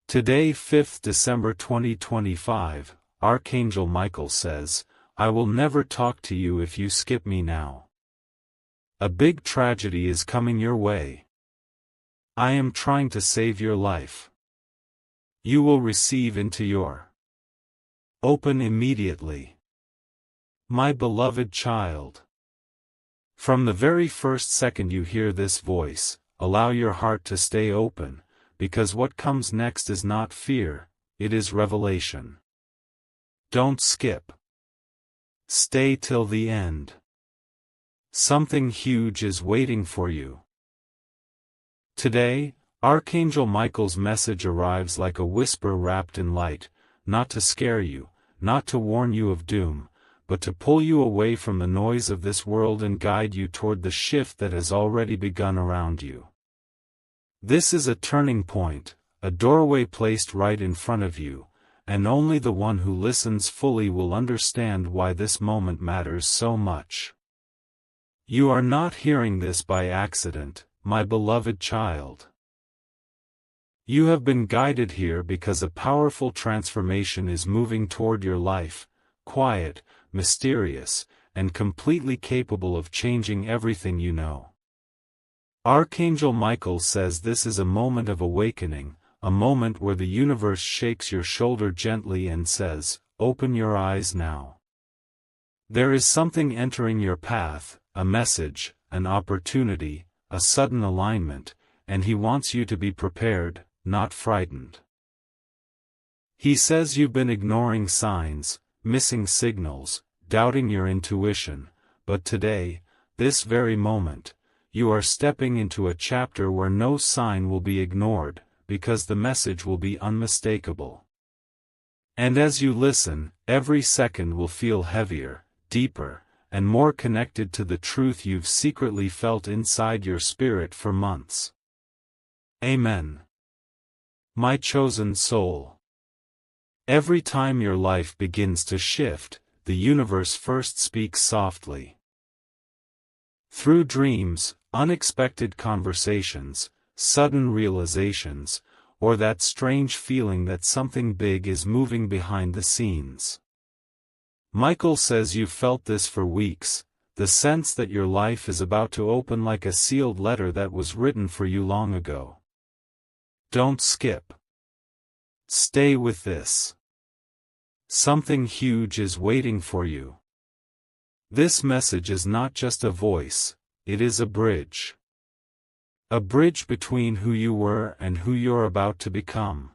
Today, 5th December 2025, Archangel Michael says, "I will never talk to you if you skip me now. A big tragedy is coming your way. I am trying to save your life. You will receive into your open immediately. My beloved child." From the very first second you hear this voice, allow your heart to stay open, because what comes next is not fear, it is revelation. Don't skip. Stay till the end. Something huge is waiting for you. Today, Archangel Michael's message arrives like a whisper wrapped in light, not to scare you, not to warn you of doom, but to pull you away from the noise of this world and guide you toward the shift that has already begun around you. This is a turning point, a doorway placed right in front of you, and only the one who listens fully will understand why this moment matters so much. You are not hearing this by accident, my beloved child. You have been guided here because a powerful transformation is moving toward your life, quiet, mysterious, and completely capable of changing everything you know. Archangel Michael says this is a moment of awakening, a moment where the universe shakes your shoulder gently and says, "Open your eyes now." There is something entering your path, a message, an opportunity, a sudden alignment, and he wants you to be prepared, not frightened. He says you've been ignoring signs, missing signals, doubting your intuition, but today, this very moment, you are stepping into a chapter where no sign will be ignored, because the message will be unmistakable. And as you listen, every second will feel heavier, deeper, and more connected to the truth you've secretly felt inside your spirit for months. Amen. My chosen soul. Every time your life begins to shift, the universe first speaks softly. Through dreams, unexpected conversations, sudden realizations, or that strange feeling that something big is moving behind the scenes. Michael says you've felt this for weeks, the sense that your life is about to open like a sealed letter that was written for you long ago. Don't skip. Stay with this. Something huge is waiting for you. This message is not just a voice, it is a bridge. A bridge between who you were and who you're about to become.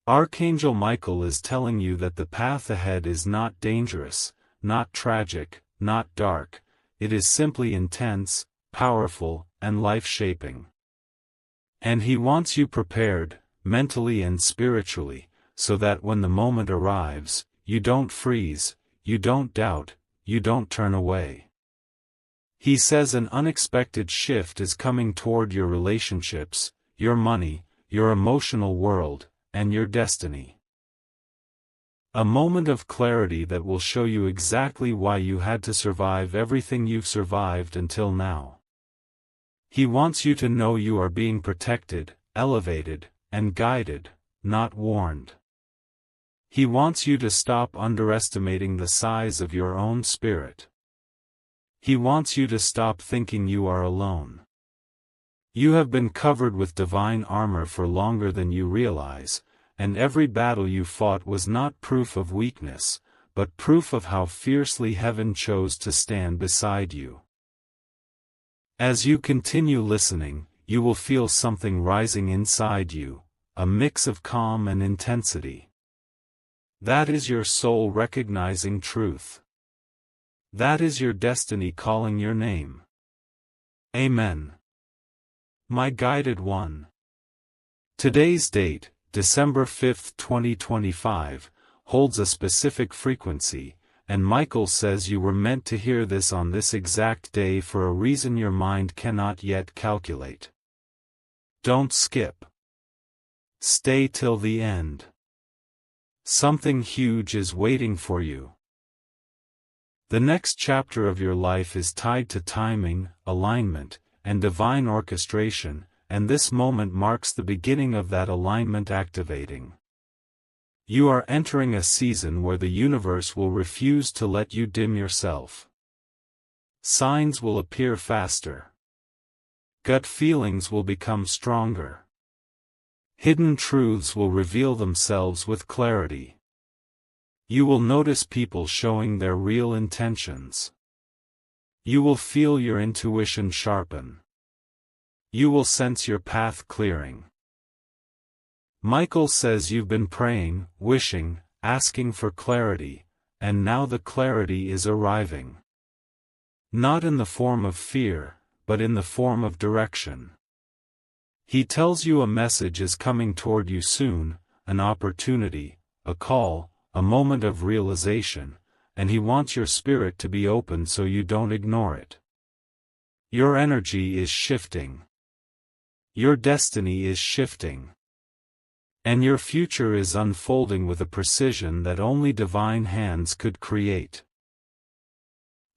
Archangel Michael is telling you that the path ahead is not dangerous, not tragic, not dark, it is simply intense, powerful, and life-shaping. And he wants you prepared, mentally and spiritually, so that when the moment arrives, you don't freeze, you don't doubt, you don't turn away. He says an unexpected shift is coming toward your relationships, your money, your emotional world, and your destiny. A moment of clarity that will show you exactly why you had to survive everything you've survived until now. He wants you to know you are being protected, elevated, and guided, not warned. He wants you to stop underestimating the size of your own spirit. He wants you to stop thinking you are alone. You have been covered with divine armor for longer than you realize, and every battle you fought was not proof of weakness, but proof of how fiercely heaven chose to stand beside you. As you continue listening, you will feel something rising inside you, a mix of calm and intensity. That is your soul recognizing truth. That is your destiny calling your name. Amen. My guided one. Today's date, December 5th, 2025, holds a specific frequency, and Michael says you were meant to hear this on this exact day for a reason your mind cannot yet calculate. Don't skip. Stay till the end. Something huge is waiting for you. The next chapter of your life is tied to timing, alignment, and divine orchestration, and this moment marks the beginning of that alignment activating. You are entering a season where the universe will refuse to let you dim yourself. Signs will appear faster. Gut feelings will become stronger. Hidden truths will reveal themselves with clarity. You will notice people showing their real intentions. You will feel your intuition sharpen. You will sense your path clearing. Michael says you've been praying, wishing, asking for clarity, and now the clarity is arriving. Not in the form of fear, but in the form of direction. He tells you a message is coming toward you soon, an opportunity, a call, a moment of realization, and he wants your spirit to be open so you don't ignore it. Your energy is shifting. Your destiny is shifting. And your future is unfolding with a precision that only divine hands could create.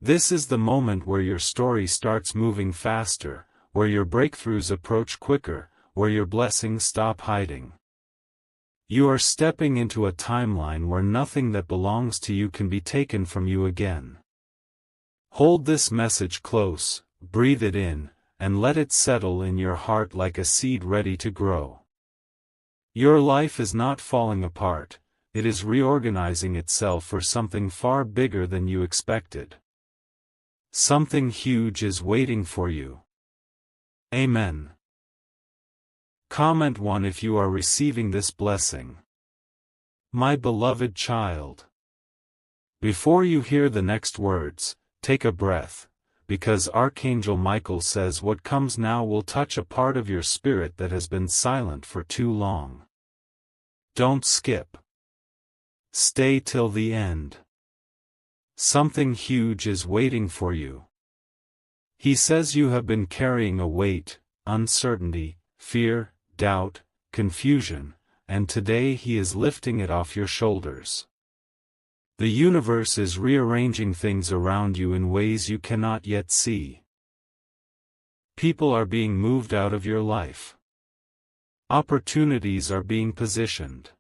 This is the moment where your story starts moving faster, where your breakthroughs approach quicker, where your blessings stop hiding. You are stepping into a timeline where nothing that belongs to you can be taken from you again. Hold this message close, breathe it in, and let it settle in your heart like a seed ready to grow. Your life is not falling apart, it is reorganizing itself for something far bigger than you expected. Something huge is waiting for you. Amen. Comment 1 if you are receiving this blessing. My beloved child. Before you hear the next words, take a breath, because Archangel Michael says what comes now will touch a part of your spirit that has been silent for too long. Don't skip. Stay till the end. Something huge is waiting for you. He says you have been carrying a weight, uncertainty, fear, doubt, confusion, and today he is lifting it off your shoulders. The universe is rearranging things around you in ways you cannot yet see. People are being moved out of your life. Opportunities are being positioned.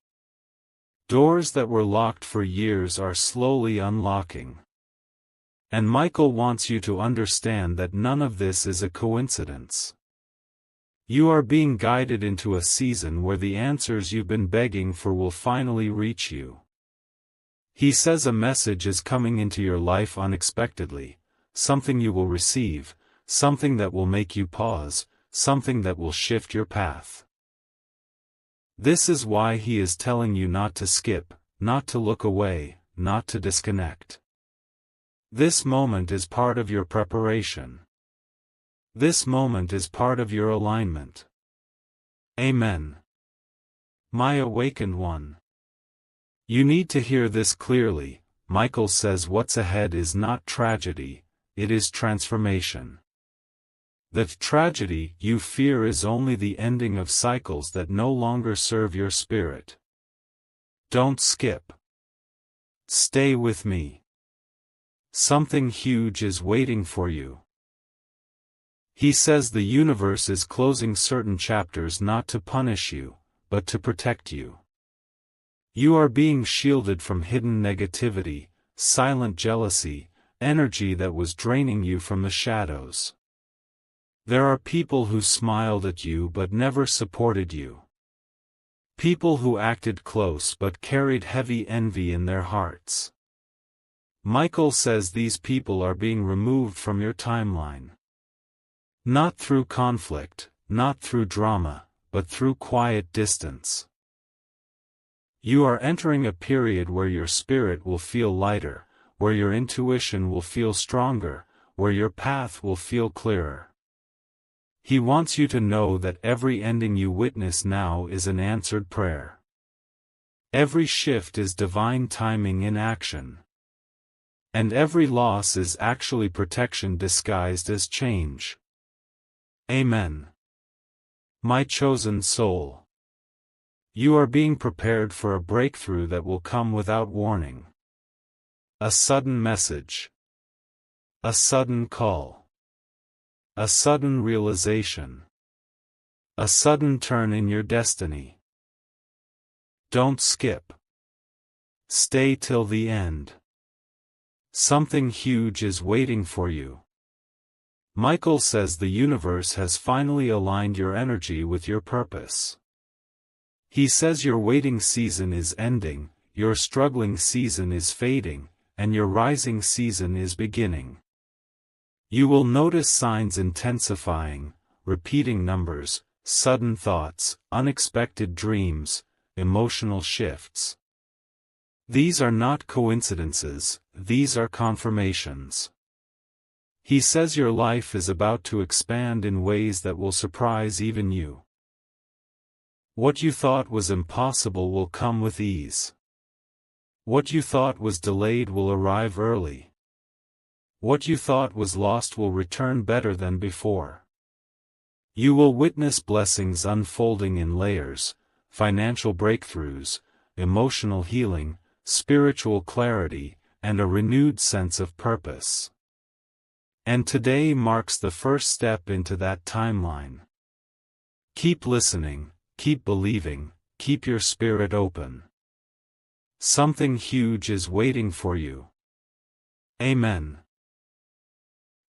Doors that were locked for years are slowly unlocking. And Michael wants you to understand that none of this is a coincidence. You are being guided into a season where the answers you've been begging for will finally reach you. He says a message is coming into your life unexpectedly, something you will receive, something that will make you pause, something that will shift your path. This is why he is telling you not to skip, not to look away, not to disconnect. This moment is part of your preparation. This moment is part of your alignment. Amen. My awakened one. You need to hear this clearly. Michael says what's ahead is not tragedy, it is transformation. The tragedy you fear is only the ending of cycles that no longer serve your spirit. Don't skip. Stay with me. Something huge is waiting for you. He says the universe is closing certain chapters not to punish you, but to protect you. You are being shielded from hidden negativity, silent jealousy, energy that was draining you from the shadows. There are people who smiled at you but never supported you. People who acted close but carried heavy envy in their hearts. Michael says these people are being removed from your timeline. Not through conflict, not through drama, but through quiet distance. You are entering a period where your spirit will feel lighter, where your intuition will feel stronger, where your path will feel clearer. He wants you to know that every ending you witness now is an answered prayer. Every shift is divine timing in action. And every loss is actually protection disguised as change. Amen. My chosen soul. You are being prepared for a breakthrough that will come without warning. A sudden message. A sudden call. A sudden realization. A sudden turn in your destiny. Don't skip. Stay till the end. Something huge is waiting for you. Michael says the universe has finally aligned your energy with your purpose. He says your waiting season is ending, your struggling season is fading, and your rising season is beginning. You will notice signs intensifying, repeating numbers, sudden thoughts, unexpected dreams, emotional shifts. These are not coincidences, these are confirmations. He says your life is about to expand in ways that will surprise even you. What you thought was impossible will come with ease. What you thought was delayed will arrive early. What you thought was lost will return better than before. You will witness blessings unfolding in layers, financial breakthroughs, emotional healing, spiritual clarity, and a renewed sense of purpose. And today marks the first step into that timeline. Keep listening, keep believing, keep your spirit open. Something huge is waiting for you. Amen.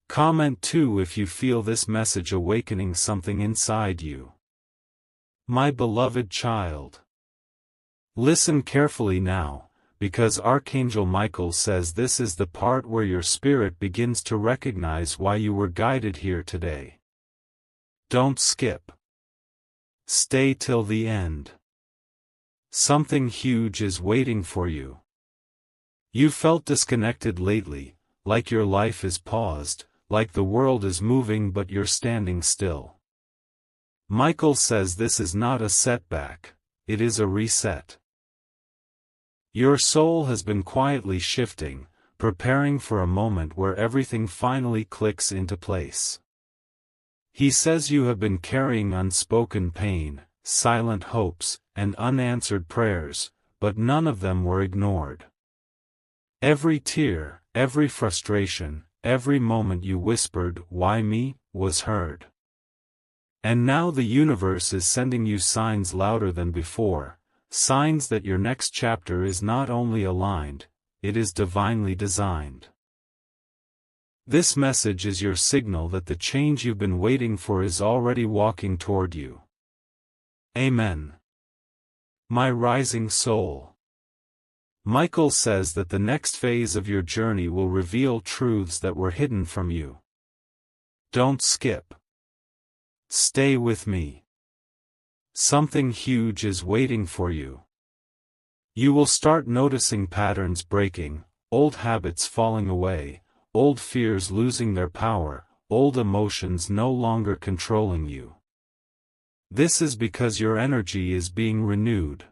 Comment too if you feel this message awakening something inside you. My beloved child. Listen carefully now, because Archangel Michael says this is the part where your spirit begins to recognize why you were guided here today. Don't skip. Stay till the end. Something huge is waiting for you. You felt disconnected lately, like your life is paused, like the world is moving but you're standing still. Michael says this is not a setback, it is a reset. Your soul has been quietly shifting, preparing for a moment where everything finally clicks into place. He says you have been carrying unspoken pain, silent hopes, and unanswered prayers, but none of them were ignored. Every tear, every frustration, every moment you whispered, "Why me?" was heard. And now the universe is sending you signs louder than before, signs that your next chapter is not only aligned, it is divinely designed. This message is your signal that the change you've been waiting for is already walking toward you. Amen. My rising soul. Michael says that the next phase of your journey will reveal truths that were hidden from you. Don't skip. Stay with me. Something huge is waiting for you. You will start noticing patterns breaking, old habits falling away, old fears losing their power, old emotions no longer controlling you. This is because your energy is being renewed.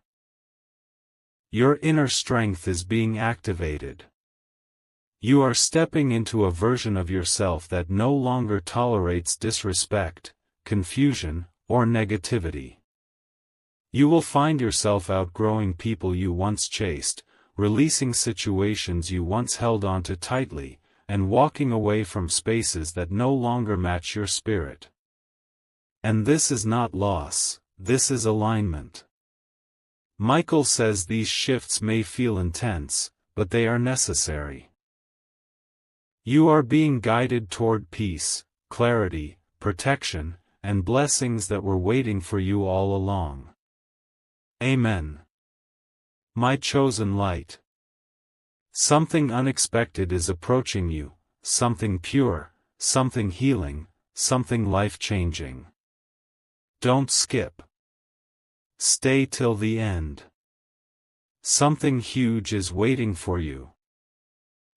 Your inner strength is being activated. You are stepping into a version of yourself that no longer tolerates disrespect, confusion, or negativity. You will find yourself outgrowing people you once chased, releasing situations you once held onto tightly, and walking away from spaces that no longer match your spirit. And this is not loss, this is alignment. Michael says these shifts may feel intense, but they are necessary. You are being guided toward peace, clarity, protection, and blessings that were waiting for you all along. Amen. My chosen light. Something unexpected is approaching you, something pure, something healing, something life-changing. Don't skip. Stay till the end. Something huge is waiting for you.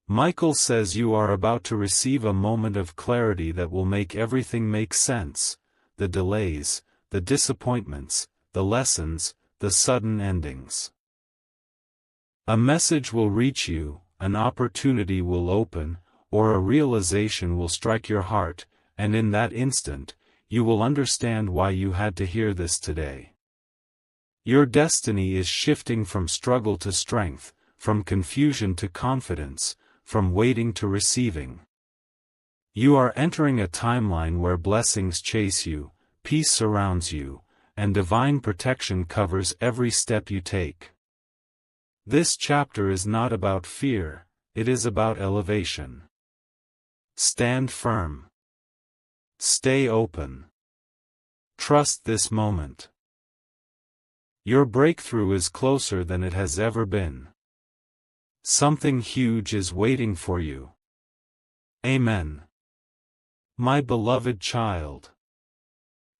Michael says you are about to receive a moment of clarity that will make everything make sense, the delays, the disappointments, the lessons, the sudden endings. A message will reach you, an opportunity will open, or a realization will strike your heart, and in that instant, you will understand why you had to hear this today. Your destiny is shifting from struggle to strength, from confusion to confidence, from waiting to receiving. You are entering a timeline where blessings chase you, peace surrounds you, and divine protection covers every step you take. This chapter is not about fear, it is about elevation. Stand firm. Stay open. Trust this moment. Your breakthrough is closer than it has ever been. Something huge is waiting for you. Amen. My beloved child.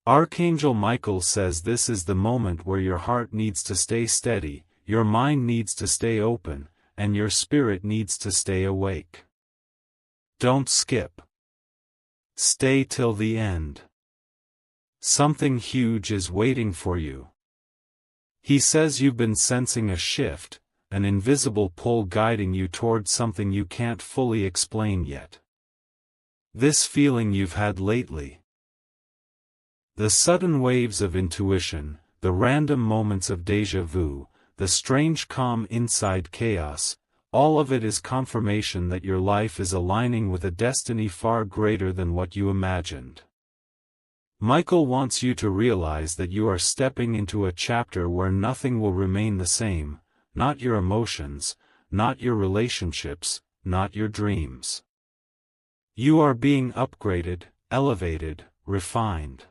Archangel Michael says this is the moment where your heart needs to stay steady, your mind needs to stay open, and your spirit needs to stay awake. Don't skip. Stay till the end. Something huge is waiting for you. He says you've been sensing a shift, an invisible pull guiding you toward something you can't fully explain yet. This feeling you've had lately. The sudden waves of intuition, the random moments of déjà vu, the strange calm inside chaos, all of it is confirmation that your life is aligning with a destiny far greater than what you imagined. Michael wants you to realize that you are stepping into a chapter where nothing will remain the same, not your emotions, not your relationships, not your dreams. You are being upgraded, elevated, refined.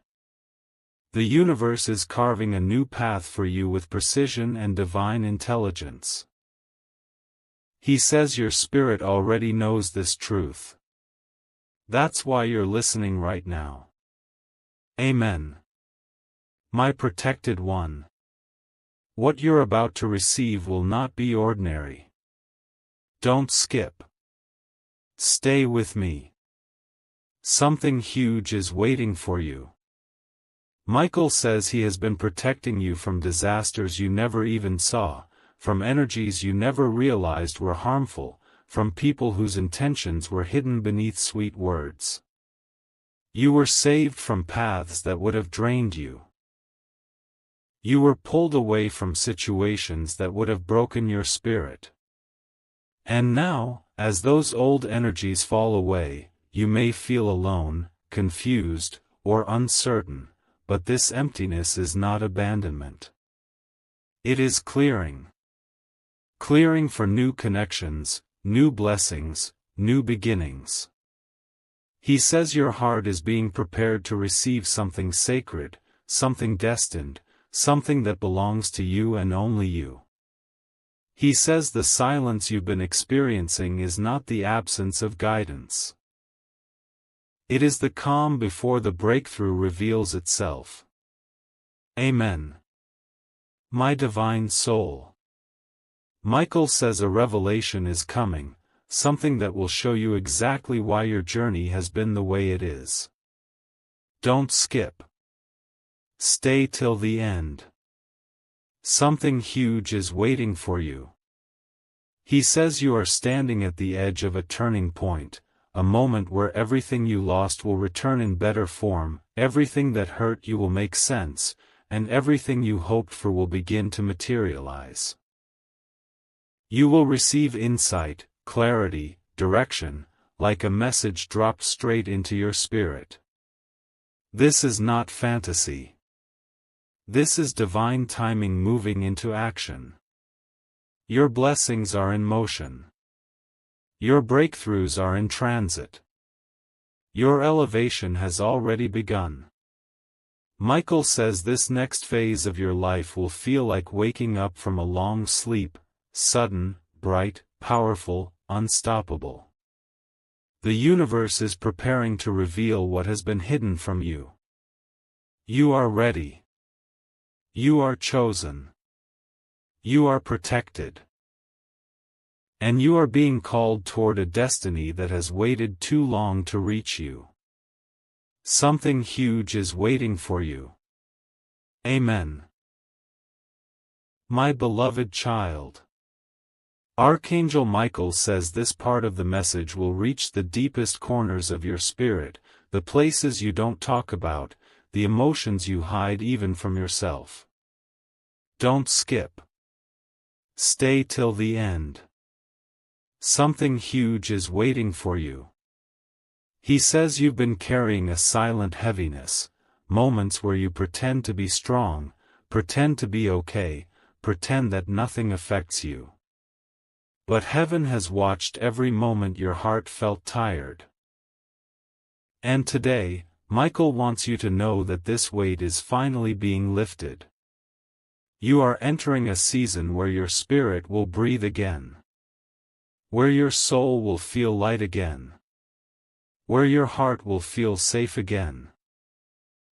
The universe is carving a new path for you with precision and divine intelligence. He says your spirit already knows this truth. That's why you're listening right now. Amen. My protected one. What you're about to receive will not be ordinary. Don't skip. Stay with me. Something huge is waiting for you. Michael says he has been protecting you from disasters you never even saw, from energies you never realized were harmful, from people whose intentions were hidden beneath sweet words. You were saved from paths that would have drained you. You were pulled away from situations that would have broken your spirit. And now, as those old energies fall away, you may feel alone, confused, or uncertain, but this emptiness is not abandonment. It is clearing. Clearing for new connections, new blessings, new beginnings. He says your heart is being prepared to receive something sacred, something destined, something that belongs to you and only you. He says the silence you've been experiencing is not the absence of guidance. It is the calm before the breakthrough reveals itself. Amen. My divine soul. Michael says a revelation is coming, something that will show you exactly why your journey has been the way it is. Don't skip. Stay till the end. Something huge is waiting for you. He says you are standing at the edge of a turning point, a moment where everything you lost will return in better form, everything that hurt you will make sense, and everything you hoped for will begin to materialize. You will receive insight, clarity, direction, like a message dropped straight into your spirit. This is not fantasy. This is divine timing moving into action. Your blessings are in motion. Your breakthroughs are in transit. Your elevation has already begun. Michael says this next phase of your life will feel like waking up from a long sleep, sudden, bright, powerful, unstoppable. The universe is preparing to reveal what has been hidden from you. You are ready. You are chosen. You are protected. And you are being called toward a destiny that has waited too long to reach you. Something huge is waiting for you. Amen. My beloved child. Archangel Michael says this part of the message will reach the deepest corners of your spirit, the places you don't talk about, the emotions you hide even from yourself. Don't skip. Stay till the end. Something huge is waiting for you. He says you've been carrying a silent heaviness, moments where you pretend to be strong, pretend to be okay, pretend that nothing affects you. But heaven has watched every moment your heart felt tired. And today, Michael wants you to know that this weight is finally being lifted. You are entering a season where your spirit will breathe again. Where your soul will feel light again. Where your heart will feel safe again.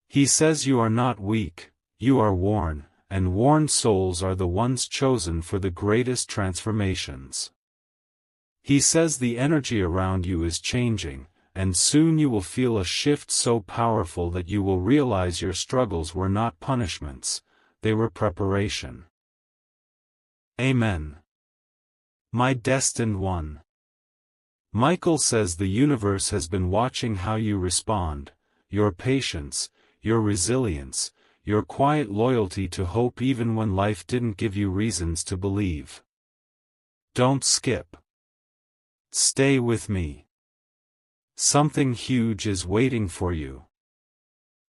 He says you are not weak, you are worn, and worn souls are the ones chosen for the greatest transformations. He says the energy around you is changing, and soon you will feel a shift so powerful that you will realize your struggles were not punishments, they were preparation. Amen. My destined one. Michael says the universe has been watching how you respond, your patience, your resilience, your quiet loyalty to hope even when life didn't give you reasons to believe. Don't skip. Stay with me. Something huge is waiting for you.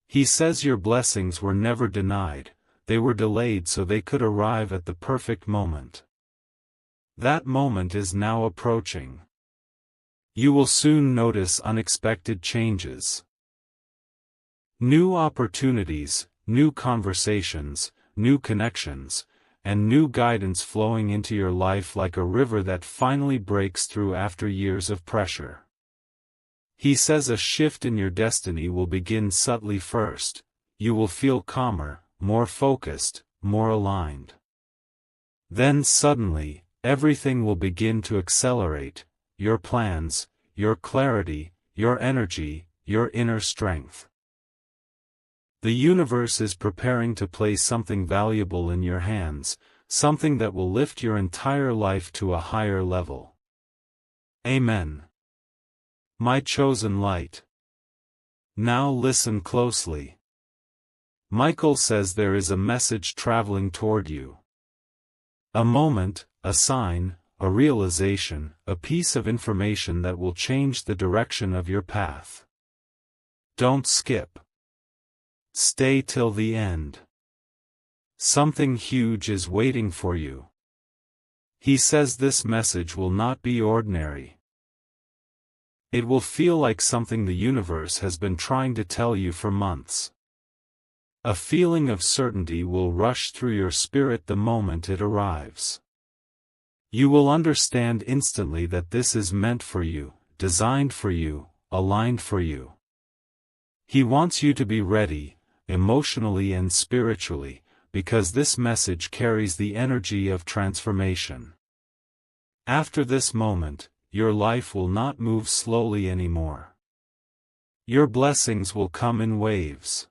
He says your blessings were never denied, they were delayed so they could arrive at the perfect moment. That moment is now approaching. You will soon notice unexpected changes. New opportunities, new conversations, new connections, and new guidance flowing into your life like a river that finally breaks through after years of pressure. He says a shift in your destiny will begin subtly first. You will feel calmer, more focused, more aligned. Then suddenly, everything will begin to accelerate, your plans, your clarity, your energy, your inner strength. The universe is preparing to place something valuable in your hands, something that will lift your entire life to a higher level. Amen. My chosen light. Now listen closely. Michael says there is a message traveling toward you. A moment, a sign, a realization, a piece of information that will change the direction of your path. Don't skip. Stay till the end. Something huge is waiting for you. He says this message will not be ordinary. It will feel like something the universe has been trying to tell you for months. A feeling of certainty will rush through your spirit the moment it arrives. You will understand instantly that this is meant for you, designed for you, aligned for you. He wants you to be ready, emotionally and spiritually, because this message carries the energy of transformation. After this moment, your life will not move slowly anymore. Your blessings will come in waves.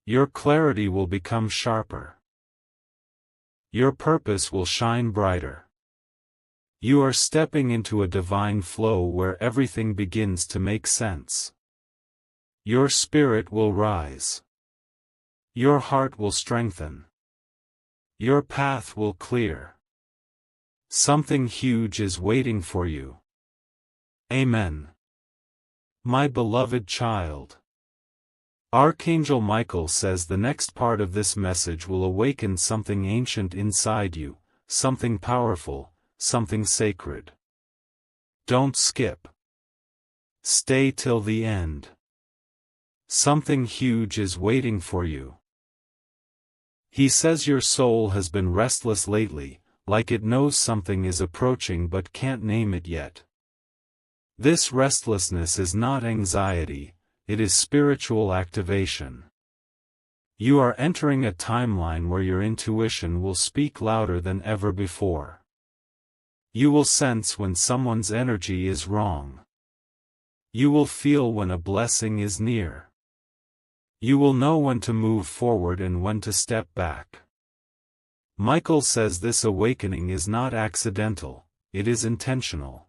Your clarity will become sharper. Your purpose will shine brighter. You are stepping into a divine flow where everything begins to make sense. Your spirit will rise. Your heart will strengthen. Your path will clear. Something huge is waiting for you. Amen. My beloved child. Archangel Michael says the next part of this message will awaken something ancient inside you, something powerful, something sacred. Don't skip. Stay till the end. Something huge is waiting for you. He says your soul has been restless lately, like it knows something is approaching but can't name it yet. This restlessness is not anxiety, it is spiritual activation. You are entering a timeline where your intuition will speak louder than ever before. You will sense when someone's energy is wrong. You will feel when a blessing is near. You will know when to move forward and when to step back. Michael says this awakening is not accidental, it is intentional.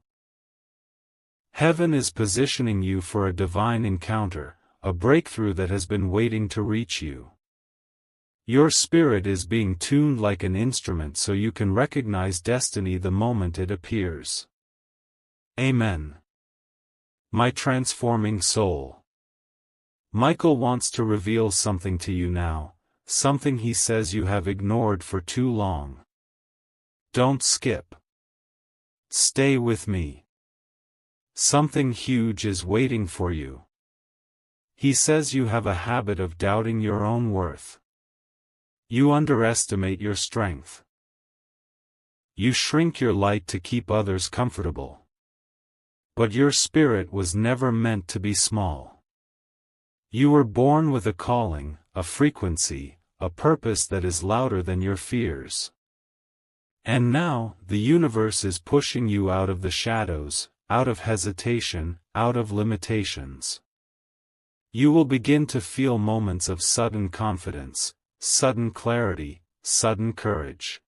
Heaven is positioning you for a divine encounter, a breakthrough that has been waiting to reach you. Your spirit is being tuned like an instrument so you can recognize destiny the moment it appears. Amen. My transforming soul. Michael wants to reveal something to you now, something he says you have ignored for too long. Don't skip. Stay with me. Something huge is waiting for you. He says you have a habit of doubting your own worth. You underestimate your strength. You shrink your light to keep others comfortable. But your spirit was never meant to be small. You were born with a calling, a frequency, a purpose that is louder than your fears. And now, the universe is pushing you out of the shadows, out of hesitation, out of limitations. You will begin to feel moments of sudden confidence, sudden clarity, sudden courage.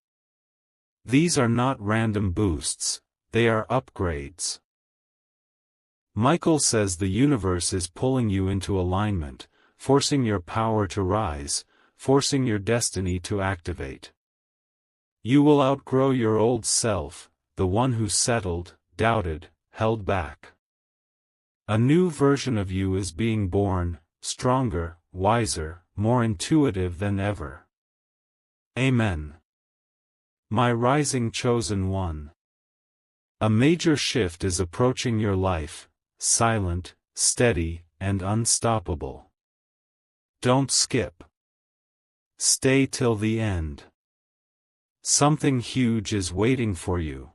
These are not random boosts, they are upgrades. Michael says the universe is pulling you into alignment, forcing your power to rise, forcing your destiny to activate. You will outgrow your old self, the one who settled, doubted, held back. A new version of you is being born, stronger, wiser, more intuitive than ever. Amen. My rising chosen one. A major shift is approaching your life, silent, steady, and unstoppable. Don't skip. Stay till the end. Something huge is waiting for you.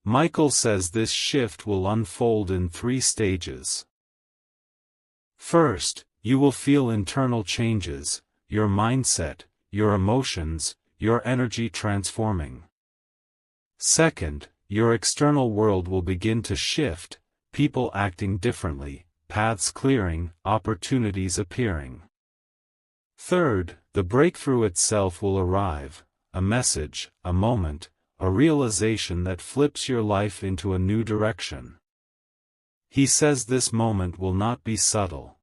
Michael says this shift will unfold in 3 stages. First, you will feel internal changes, your mindset, your emotions, your energy transforming. Second, your external world will begin to shift, people acting differently, paths clearing, opportunities appearing. Third, the breakthrough itself will arrive, a message, a moment, a realization that flips your life into a new direction. He says this moment will not be subtle.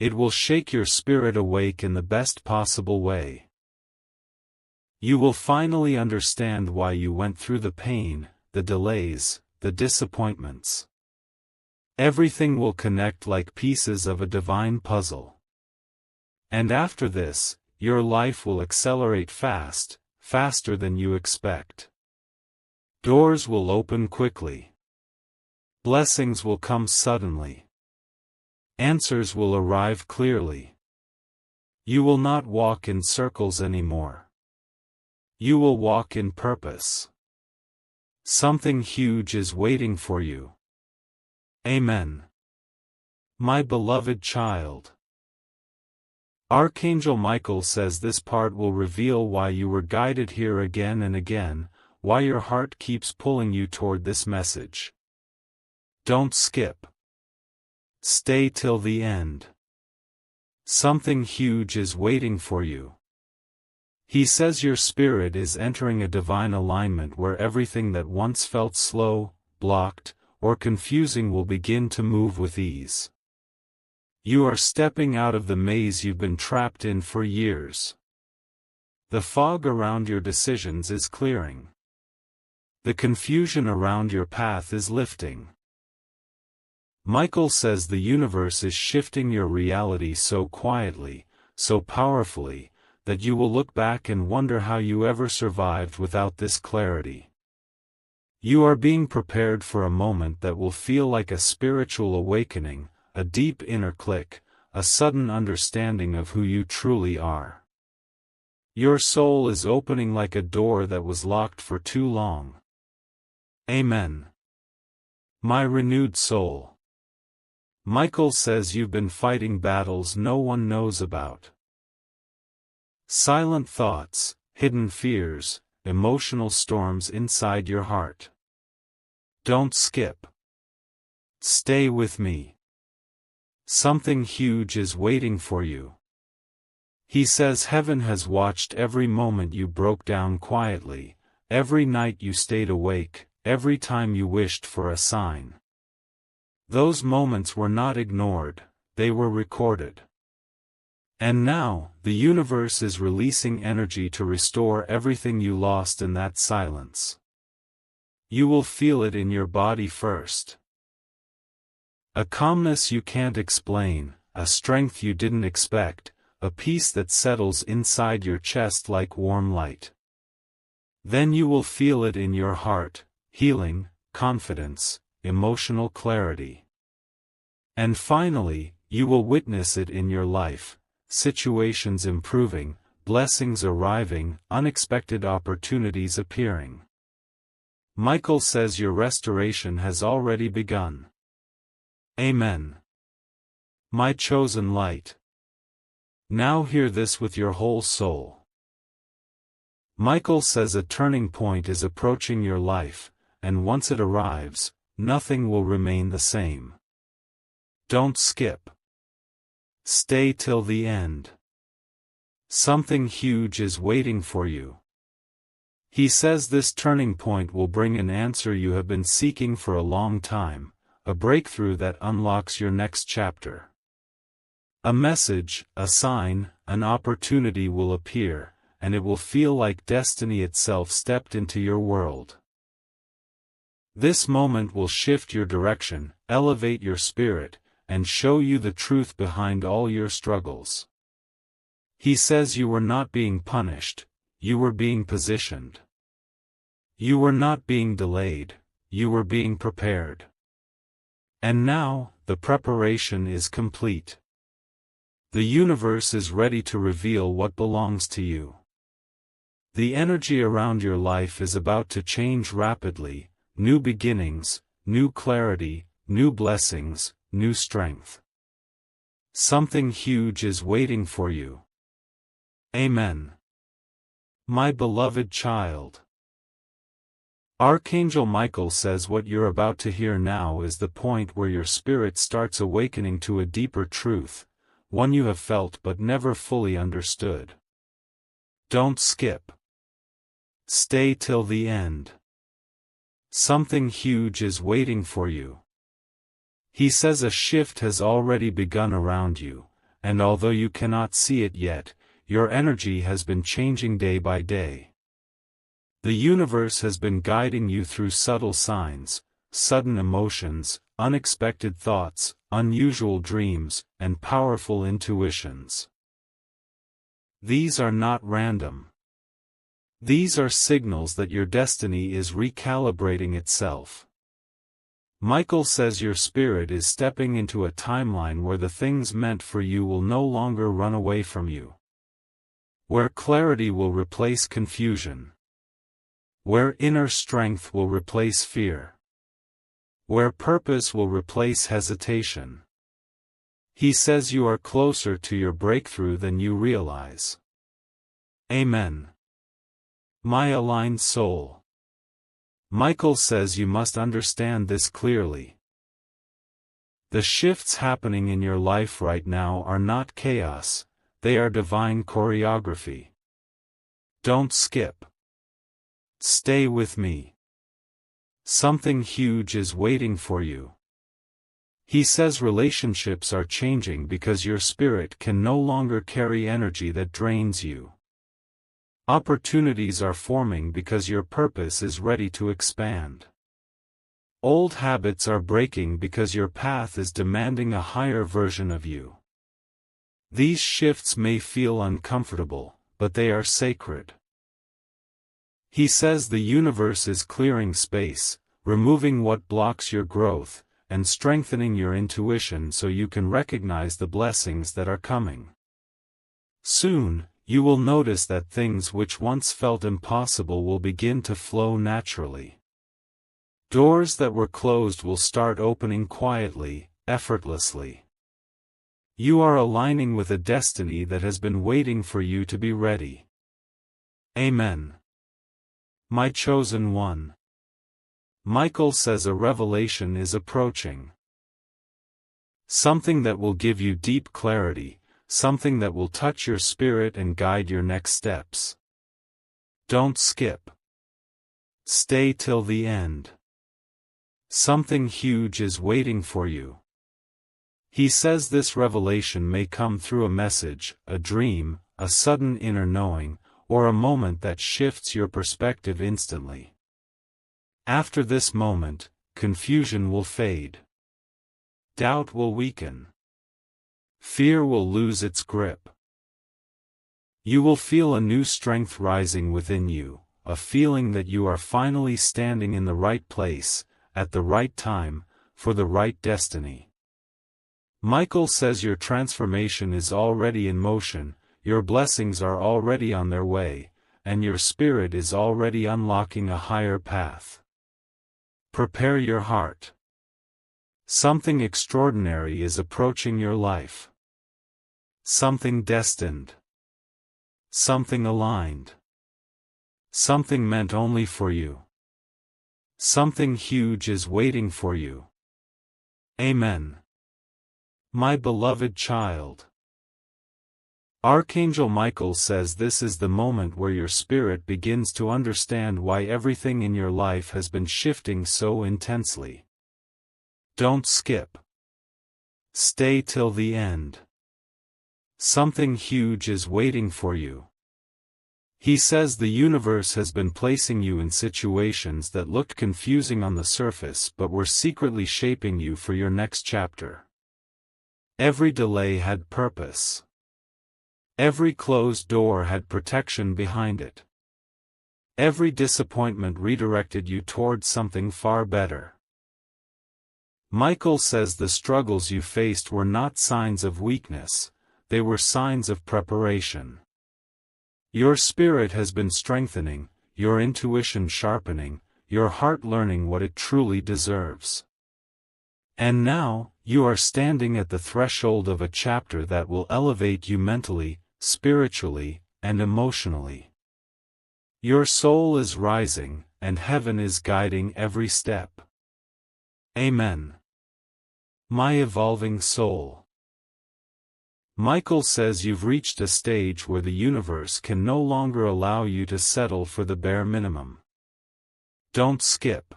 It will shake your spirit awake in the best possible way. You will finally understand why you went through the pain, the delays, the disappointments. Everything will connect like pieces of a divine puzzle. And after this, your life will accelerate fast, faster than you expect. Doors will open quickly. Blessings will come suddenly. Answers will arrive clearly. You will not walk in circles anymore. You will walk in purpose. Something huge is waiting for you. Amen. My beloved child. Archangel Michael says this part will reveal why you were guided here again and again, why your heart keeps pulling you toward this message. Don't skip. Stay till the end. Something huge is waiting for you. He says your spirit is entering a divine alignment where everything that once felt slow, blocked, or confusing will begin to move with ease. You are stepping out of the maze you've been trapped in for years. The fog around your decisions is clearing. The confusion around your path is lifting. Michael says the universe is shifting your reality so quietly, so powerfully, that you will look back and wonder how you ever survived without this clarity. You are being prepared for a moment that will feel like a spiritual awakening, a deep inner click, a sudden understanding of who you truly are. Your soul is opening like a door that was locked for too long. Amen. My renewed soul. Michael says you've been fighting battles no one knows about. Silent thoughts, hidden fears, emotional storms inside your heart. Don't skip. Stay with me. Something huge is waiting for you. He says heaven has watched every moment you broke down quietly, every night you stayed awake, every time you wished for a sign. Those moments were not ignored, they were recorded. And now, the universe is releasing energy to restore everything you lost in that silence. You will feel it in your body first. A calmness you can't explain, a strength you didn't expect, a peace that settles inside your chest like warm light. Then you will feel it in your heart, healing, confidence, emotional clarity. And finally, you will witness it in your life, situations improving, blessings arriving, unexpected opportunities appearing. Michael says your restoration has already begun. Amen. My chosen light. Now hear this with your whole soul. Michael says a turning point is approaching your life, and once it arrives, nothing will remain the same. Don't skip. Stay till the end. Something huge is waiting for you. He says this turning point will bring an answer you have been seeking for a long time, a breakthrough that unlocks your next chapter. A message, a sign, an opportunity will appear, and it will feel like destiny itself stepped into your world. This moment will shift your direction, elevate your spirit, and show you the truth behind all your struggles. He says you were not being punished, you were being positioned. You were not being delayed, you were being prepared. And now, the preparation is complete. The universe is ready to reveal what belongs to you. The energy around your life is about to change rapidly, new beginnings, new clarity, new blessings, new strength. Something huge is waiting for you. Amen. My beloved child. Archangel Michael says what you're about to hear now is the point where your spirit starts awakening to a deeper truth, one you have felt but never fully understood. Don't skip. Stay till the end. Something huge is waiting for you. He says a shift has already begun around you, and although you cannot see it yet, your energy has been changing day by day. The universe has been guiding you through subtle signs, sudden emotions, unexpected thoughts, unusual dreams, and powerful intuitions. These are not random. These are signals that your destiny is recalibrating itself. Michael says your spirit is stepping into a timeline where the things meant for you will no longer run away from you. Where clarity will replace confusion. Where inner strength will replace fear. Where purpose will replace hesitation. He says you are closer to your breakthrough than you realize. Amen. My aligned soul. Michael says you must understand this clearly. The shifts happening in your life right now are not chaos, they are divine choreography. Don't skip. Stay with me. Something huge is waiting for you. He says relationships are changing because your spirit can no longer carry energy that drains you. Opportunities are forming because your purpose is ready to expand. Old habits are breaking because your path is demanding a higher version of you. These shifts may feel uncomfortable, but they are sacred. He says the universe is clearing space, removing what blocks your growth, and strengthening your intuition so you can recognize the blessings that are coming. Soon, you will notice that things which once felt impossible will begin to flow naturally. Doors that were closed will start opening quietly, effortlessly. You are aligning with a destiny that has been waiting for you to be ready. Amen. My chosen one. Michael says a revelation is approaching. Something that will give you deep clarity, something that will touch your spirit and guide your next steps. Don't skip. Stay till the end. Something huge is waiting for you. He says this revelation may come through a message, a dream, a sudden inner knowing, or a moment that shifts your perspective instantly. After this moment, confusion will fade. Doubt will weaken. Fear will lose its grip. You will feel a new strength rising within you, a feeling that you are finally standing in the right place, at the right time, for the right destiny. Michael says your transformation is already in motion, your blessings are already on their way, and your spirit is already unlocking a higher path. Prepare your heart. Something extraordinary is approaching your life. Something destined. Something aligned. Something meant only for you. Something huge is waiting for you. Amen. My beloved child. Archangel Michael says this is the moment where your spirit begins to understand why everything in your life has been shifting so intensely. Don't skip. Stay till the end. Something huge is waiting for you. He says the universe has been placing you in situations that looked confusing on the surface but were secretly shaping you for your next chapter. Every delay had purpose. Every closed door had protection behind it. Every disappointment redirected you toward something far better. Michael says the struggles you faced were not signs of weakness, they were signs of preparation. Your spirit has been strengthening, your intuition sharpening, your heart learning what it truly deserves. And now, you are standing at the threshold of a chapter that will elevate you mentally, spiritually, and emotionally. Your soul is rising, and heaven is guiding every step. Amen. My evolving soul. Michael says you've reached a stage where the universe can no longer allow you to settle for the bare minimum. Don't skip.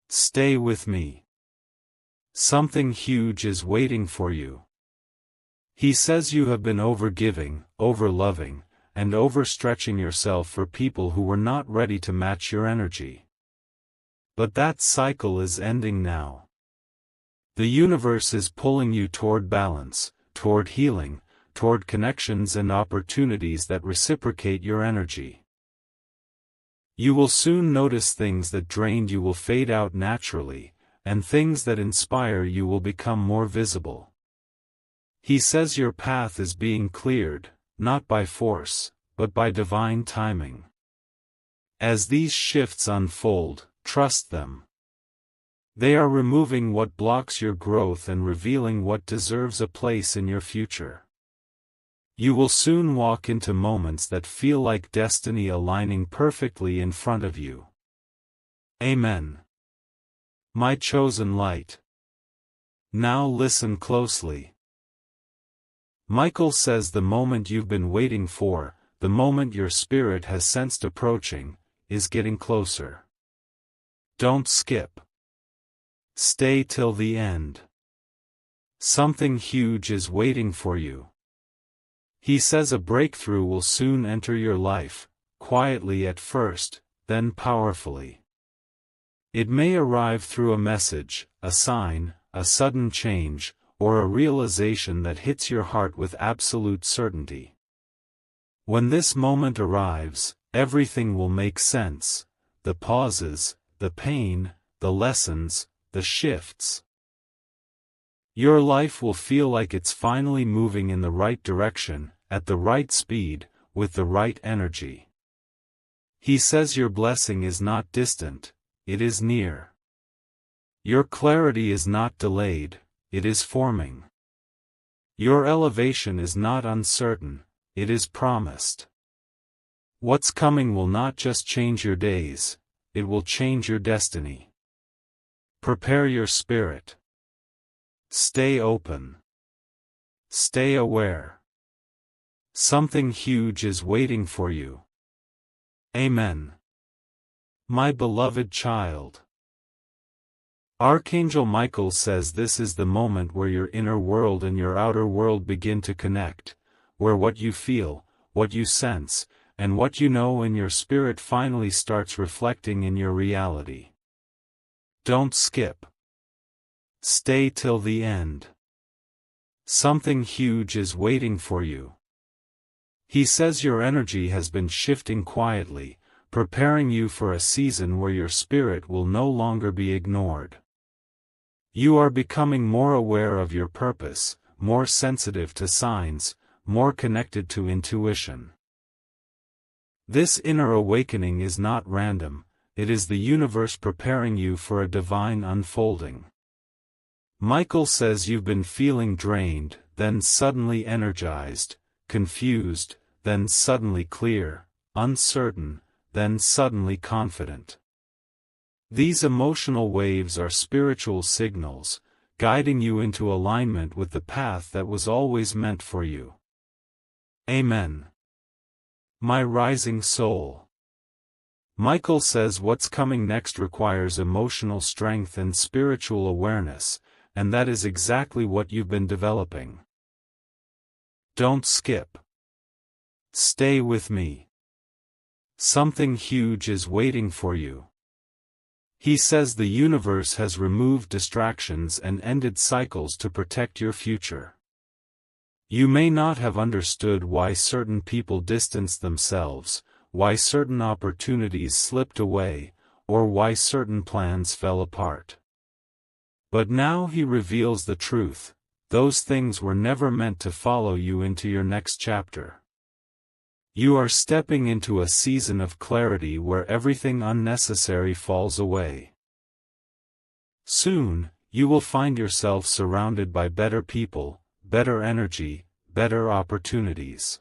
Stay with me. Something huge is waiting for you. He says you have been overgiving, overloving, and overstretching yourself for people who were not ready to match your energy. But that cycle is ending now. The universe is pulling you toward balance, toward healing, toward connections and opportunities that reciprocate your energy. You will soon notice things that drained you will fade out naturally, and things that inspire you will become more visible. He says your path is being cleared, not by force, but by divine timing. As these shifts unfold, trust them. They are removing what blocks your growth and revealing what deserves a place in your future. You will soon walk into moments that feel like destiny aligning perfectly in front of you. Amen. My chosen light. Now listen closely. Michael says the moment you've been waiting for, the moment your spirit has sensed approaching, is getting closer. Don't skip. Stay till the end. Something huge is waiting for you. He says a breakthrough will soon enter your life, quietly at first, then powerfully. It may arrive through a message, a sign, a sudden change, or a realization that hits your heart with absolute certainty. When this moment arrives, everything will make sense, the pauses, the pain, the lessons, the shifts. Your life will feel like it's finally moving in the right direction, at the right speed, with the right energy. He says your blessing is not distant, it is near. Your clarity is not delayed, it is forming. Your elevation is not uncertain, it is promised. What's coming will not just change your days, it will change your destiny. Prepare your spirit. Stay open. Stay aware. Something huge is waiting for you. Amen. My beloved child. Archangel Michael says this is the moment where your inner world and your outer world begin to connect, where what you feel, what you sense, and what you know in your spirit finally starts reflecting in your reality. Don't skip. Stay till the end. Something huge is waiting for you. He says your energy has been shifting quietly, preparing you for a season where your spirit will no longer be ignored. You are becoming more aware of your purpose, more sensitive to signs, more connected to intuition. This inner awakening is not random, it is the universe preparing you for a divine unfolding. Michael says you've been feeling drained, then suddenly energized, confused, then suddenly clear, uncertain, then suddenly confident. These emotional waves are spiritual signals, guiding you into alignment with the path that was always meant for you. Amen. My rising soul. Michael says what's coming next requires emotional strength and spiritual awareness, and that is exactly what you've been developing. Don't skip. Stay with me. Something huge is waiting for you. He says the universe has removed distractions and ended cycles to protect your future. You may not have understood why certain people distanced themselves, why certain opportunities slipped away, or why certain plans fell apart. But now he reveals the truth: those things were never meant to follow you into your next chapter. You are stepping into a season of clarity where everything unnecessary falls away. Soon, you will find yourself surrounded by better people, better energy, better opportunities.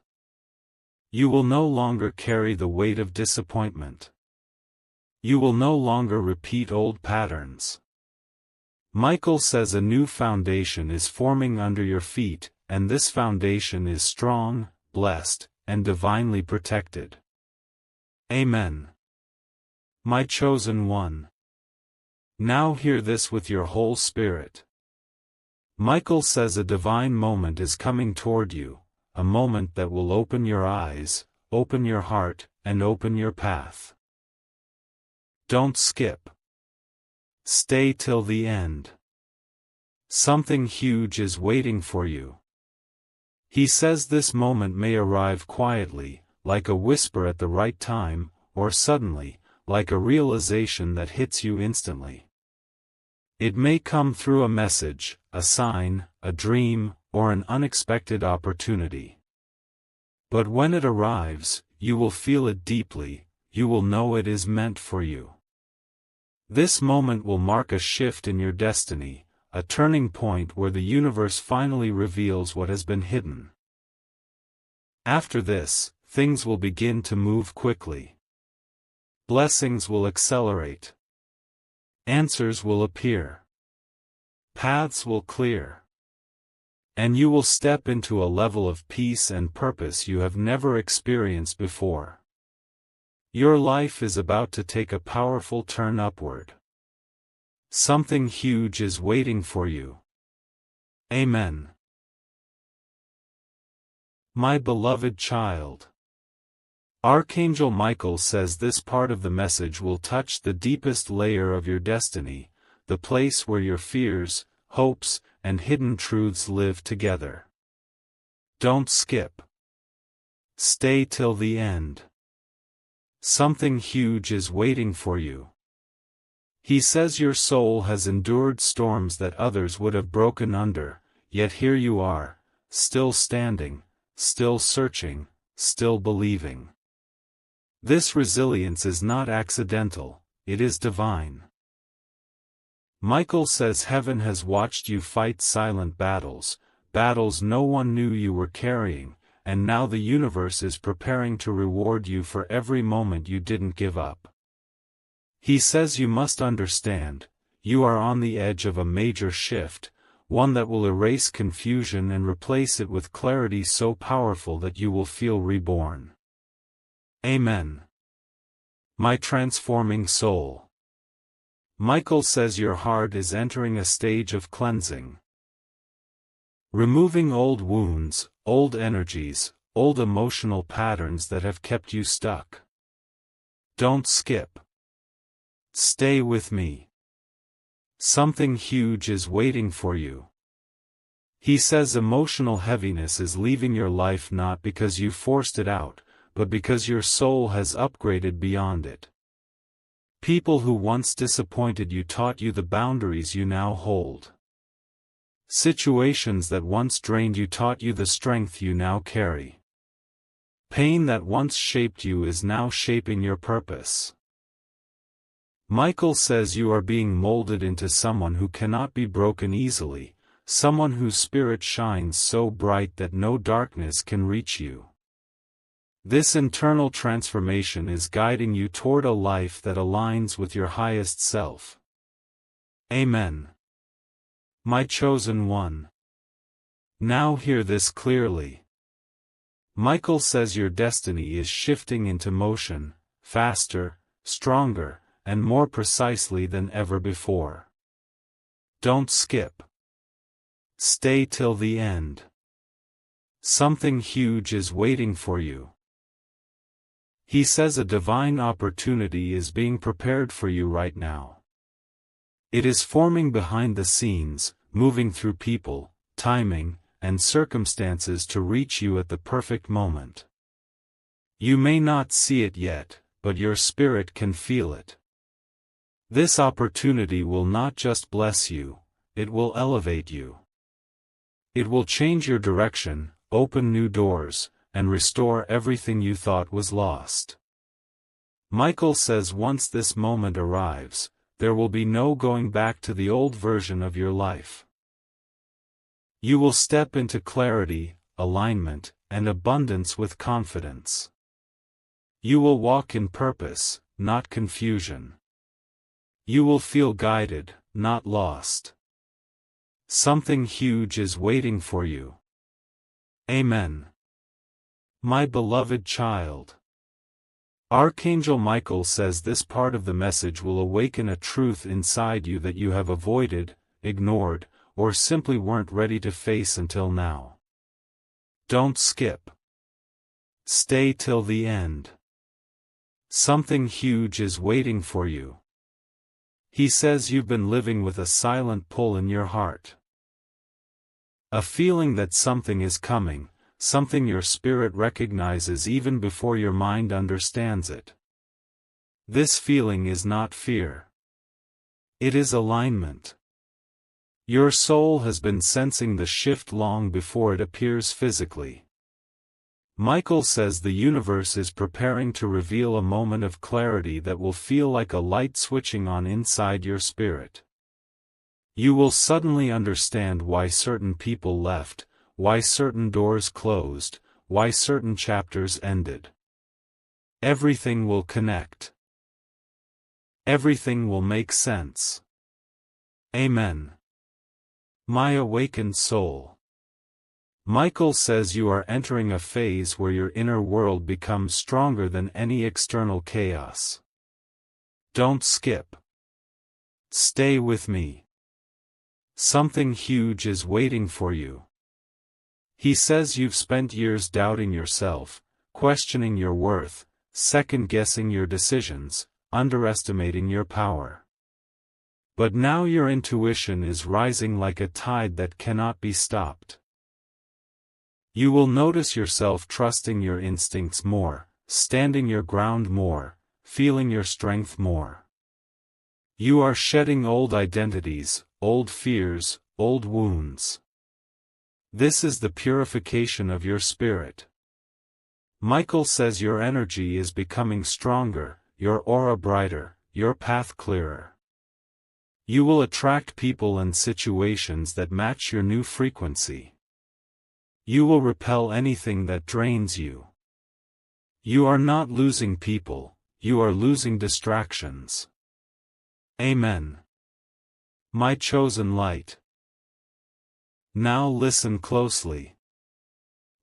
You will no longer carry the weight of disappointment. You will no longer repeat old patterns. Michael says a new foundation is forming under your feet, and this foundation is strong, blessed, and divinely protected. Amen. My chosen one. Now hear this with your whole spirit. Michael says a divine moment is coming toward you, a moment that will open your eyes, open your heart, and open your path. Don't skip. Stay till the end. Something huge is waiting for you. He says this moment may arrive quietly, like a whisper at the right time, or suddenly, like a realization that hits you instantly. It may come through a message, a sign, a dream, or an unexpected opportunity. But when it arrives, you will feel it deeply, you will know it is meant for you. This moment will mark a shift in your destiny, a turning point where the universe finally reveals what has been hidden. After this, things will begin to move quickly. Blessings will accelerate. Answers will appear. Paths will clear. And you will step into a level of peace and purpose you have never experienced before. Your life is about to take a powerful turn upward. Something huge is waiting for you. Amen. My beloved child. Archangel Michael says this part of the message will touch the deepest layer of your destiny, the place where your fears, hopes, and hidden truths live together. Don't skip. Stay till the end. Something huge is waiting for you. He says your soul has endured storms that others would have broken under, yet here you are, still standing, still searching, still believing. This resilience is not accidental, it is divine. Michael says heaven has watched you fight silent battles, battles no one knew you were carrying, and now the universe is preparing to reward you for every moment you didn't give up. He says you must understand, you are on the edge of a major shift, one that will erase confusion and replace it with clarity so powerful that you will feel reborn. Amen. My transforming soul. Michael says your heart is entering a stage of cleansing. Removing old wounds, old energies, old emotional patterns that have kept you stuck. Don't skip. Stay with me. Something huge is waiting for you. He says emotional heaviness is leaving your life not because you forced it out, but because your soul has upgraded beyond it. People who once disappointed you taught you the boundaries you now hold. Situations that once drained you taught you the strength you now carry. Pain that once shaped you is now shaping your purpose. Michael says you are being molded into someone who cannot be broken easily, someone whose spirit shines so bright that no darkness can reach you. This internal transformation is guiding you toward a life that aligns with your highest self. Amen. My chosen one. Now hear this clearly. Michael says your destiny is shifting into motion, faster, stronger, and more precisely than ever before. Don't skip. Stay till the end. Something huge is waiting for you. He says a divine opportunity is being prepared for you right now. It is forming behind the scenes, moving through people, timing, and circumstances to reach you at the perfect moment. You may not see it yet, but your spirit can feel it. This opportunity will not just bless you, it will elevate you. It will change your direction, open new doors, and restore everything you thought was lost. Michael says once this moment arrives, there will be no going back to the old version of your life. You will step into clarity, alignment, and abundance with confidence. You will walk in purpose, not confusion. You will feel guided, not lost. Something huge is waiting for you. Amen. My beloved child. Archangel Michael says this part of the message will awaken a truth inside you that you have avoided, ignored, or simply weren't ready to face until now. Don't skip. Stay till the end. Something huge is waiting for you. He says you've been living with a silent pull in your heart. A feeling that something is coming, something your spirit recognizes even before your mind understands it. This feeling is not fear. It is alignment. Your soul has been sensing the shift long before it appears physically. Michael says the universe is preparing to reveal a moment of clarity that will feel like a light switching on inside your spirit. You will suddenly understand why certain people left, why certain doors closed, why certain chapters ended. Everything will connect. Everything will make sense. Amen. My awakened soul. Michael says you are entering a phase where your inner world becomes stronger than any external chaos. Don't skip. Stay with me. Something huge is waiting for you. He says you've spent years doubting yourself, questioning your worth, second-guessing your decisions, underestimating your power. But now your intuition is rising like a tide that cannot be stopped. You will notice yourself trusting your instincts more, standing your ground more, feeling your strength more. You are shedding old identities, old fears, old wounds. This is the purification of your spirit. Michael says your energy is becoming stronger, your aura brighter, your path clearer. You will attract people and situations that match your new frequency. You will repel anything that drains you. You are not losing people, you are losing distractions. Amen. My chosen light. Now listen closely.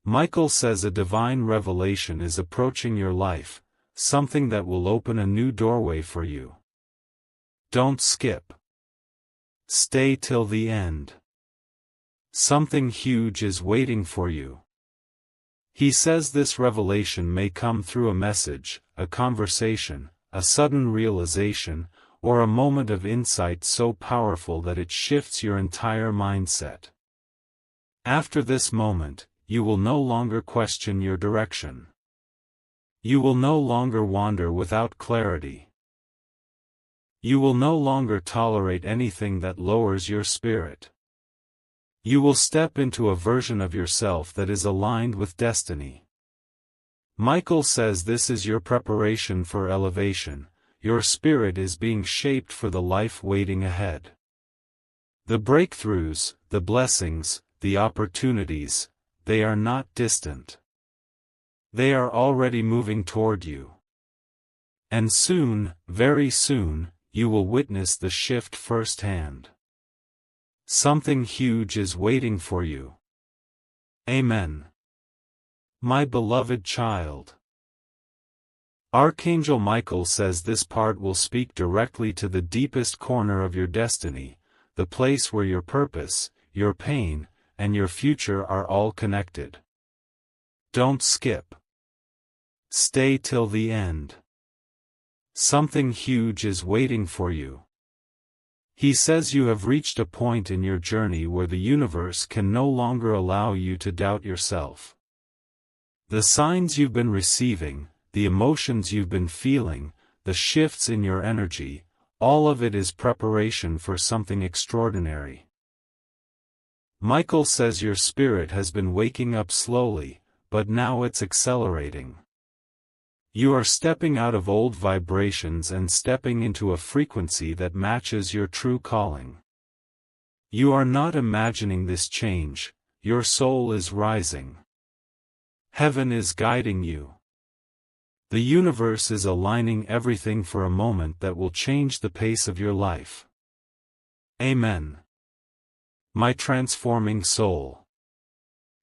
Michael says a divine revelation is approaching your life, something that will open a new doorway for you. Don't skip. Stay till the end. Something huge is waiting for you. He says this revelation may come through a message, a conversation, a sudden realization, or a moment of insight so powerful that it shifts your entire mindset. After this moment, you will no longer question your direction. You will no longer wander without clarity. You will no longer tolerate anything that lowers your spirit. You will step into a version of yourself that is aligned with destiny. Michael says this is your preparation for elevation. Your spirit is being shaped for the life waiting ahead. The breakthroughs, the blessings, the opportunities, they are not distant. They are already moving toward you. And soon, very soon, you will witness the shift firsthand. Something huge is waiting for you. Amen. My beloved child. Archangel Michael says this part will speak directly to the deepest corner of your destiny, the place where your purpose, your pain, and your future are all connected. Don't skip. Stay till the end. Something huge is waiting for you. He says you have reached a point in your journey where the universe can no longer allow you to doubt yourself. The signs you've been receiving, the emotions you've been feeling, the shifts in your energy, all of it is preparation for something extraordinary. Michael says your spirit has been waking up slowly, but now it's accelerating. You are stepping out of old vibrations and stepping into a frequency that matches your true calling. You are not imagining this change, your soul is rising. Heaven is guiding you. The universe is aligning everything for a moment that will change the pace of your life. Amen. My transforming soul.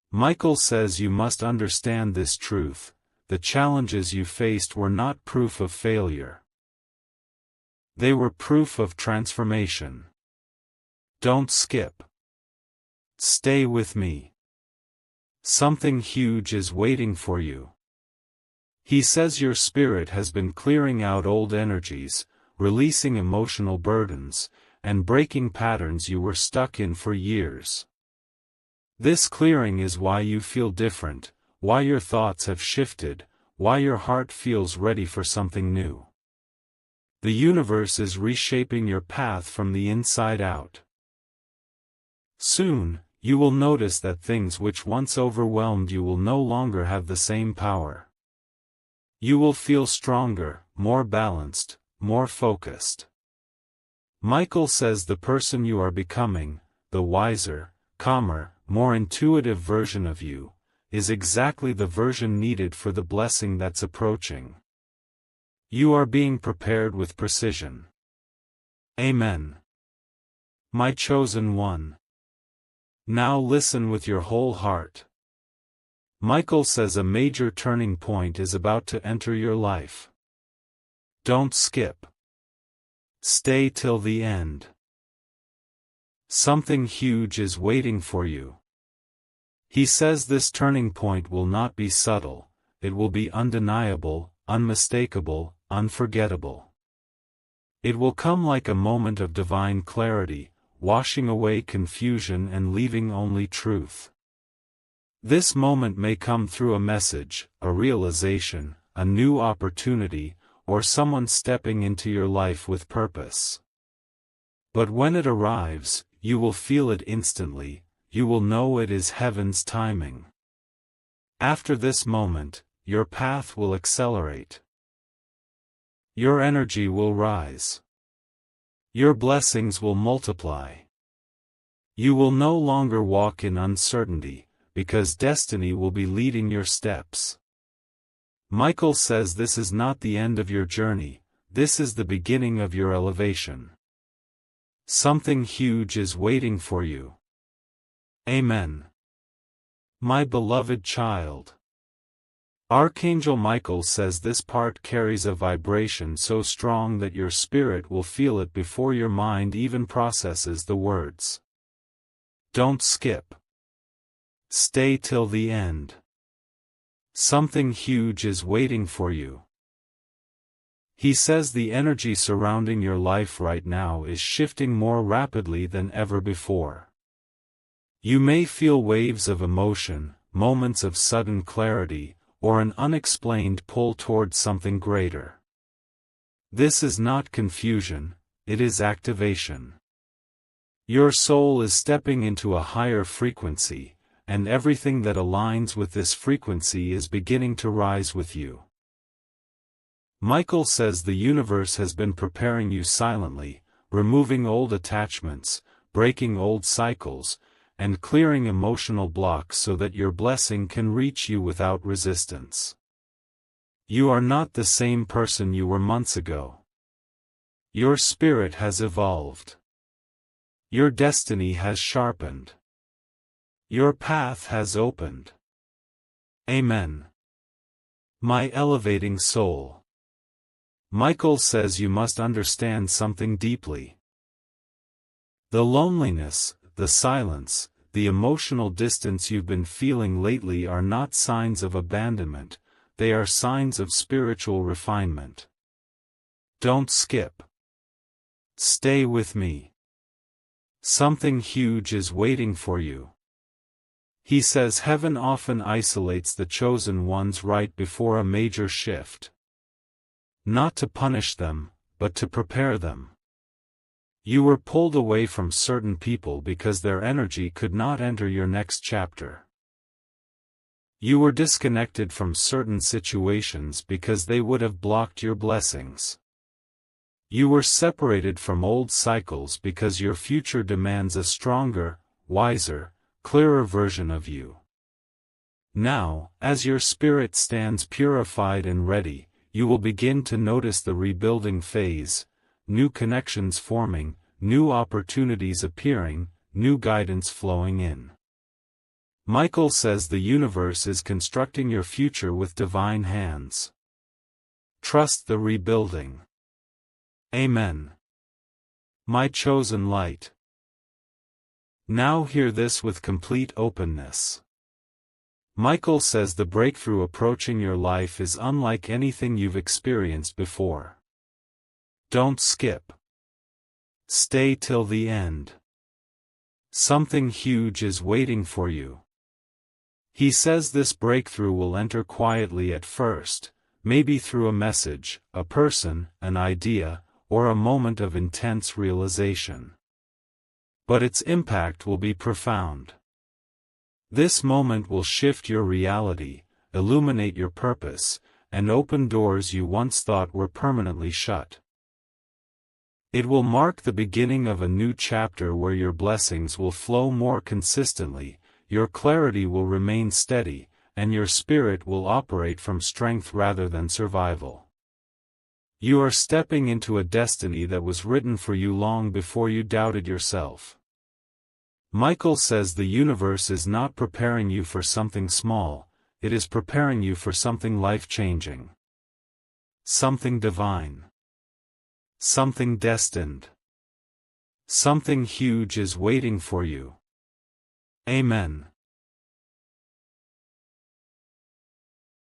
Michael says you must understand this truth. The challenges you faced were not proof of failure. They were proof of transformation. Don't skip. Stay with me. Something huge is waiting for you. He says your spirit has been clearing out old energies, releasing emotional burdens, and breaking patterns you were stuck in for years. This clearing is why you feel different, why your thoughts have shifted, why your heart feels ready for something new. The universe is reshaping your path from the inside out. Soon, you will notice that things which once overwhelmed you will no longer have the same power. You will feel stronger, more balanced, more focused. Michael says the person you are becoming, the wiser, calmer, more intuitive version of you, is exactly the version needed for the blessing that's approaching. You are being prepared with precision. Amen. My chosen one. Now listen with your whole heart. Michael says a major turning point is about to enter your life. Don't skip. Stay till the end. Something huge is waiting for you. He says this turning point will not be subtle, it will be undeniable, unmistakable, unforgettable. It will come like a moment of divine clarity, washing away confusion and leaving only truth. This moment may come through a message, a realization, a new opportunity, or someone stepping into your life with purpose. But when it arrives, you will feel it instantly. You will know it is heaven's timing. After this moment, your path will accelerate. Your energy will rise. Your blessings will multiply. You will no longer walk in uncertainty, because destiny will be leading your steps. Michael says this is not the end of your journey, this is the beginning of your elevation. Something huge is waiting for you. Amen. My beloved child. Archangel Michael says this part carries a vibration so strong that your spirit will feel it before your mind even processes the words. Don't skip. Stay till the end. Something huge is waiting for you. He says the energy surrounding your life right now is shifting more rapidly than ever before. You may feel waves of emotion, moments of sudden clarity, or an unexplained pull towards something greater. This is not confusion, it is activation. Your soul is stepping into a higher frequency, and everything that aligns with this frequency is beginning to rise with you. Michael says the universe has been preparing you silently, removing old attachments, breaking old cycles, and clearing emotional blocks so that your blessing can reach you without resistance. You are not the same person you were months ago. Your spirit has evolved. Your destiny has sharpened. Your path has opened. Amen. My elevating soul. Michael says you must understand something deeply. The loneliness, the silence, the emotional distance you've been feeling lately are not signs of abandonment, they are signs of spiritual refinement. Don't skip. Stay with me. Something huge is waiting for you. He says heaven often isolates the chosen ones right before a major shift. Not to punish them, but to prepare them. You were pulled away from certain people because their energy could not enter your next chapter. You were disconnected from certain situations because they would have blocked your blessings. You were separated from old cycles because your future demands a stronger, wiser, clearer version of you. Now, as your spirit stands purified and ready, you will begin to notice the rebuilding phase, new connections forming, new opportunities appearing, new guidance flowing in. Michael says the universe is constructing your future with divine hands. Trust the rebuilding. Amen. My chosen light. Now hear this with complete openness. Michael says the breakthrough approaching your life is unlike anything you've experienced before. Don't skip. Stay till the end. Something huge is waiting for you. He says this breakthrough will enter quietly at first, maybe through a message, a person, an idea, or a moment of intense realization. But its impact will be profound. This moment will shift your reality, illuminate your purpose, and open doors you once thought were permanently shut. It will mark the beginning of a new chapter where your blessings will flow more consistently, your clarity will remain steady, and your spirit will operate from strength rather than survival. You are stepping into a destiny that was written for you long before you doubted yourself. Michael says the universe is not preparing you for something small, it is preparing you for something life-changing. Something divine. Something destined. Something huge is waiting for you. Amen.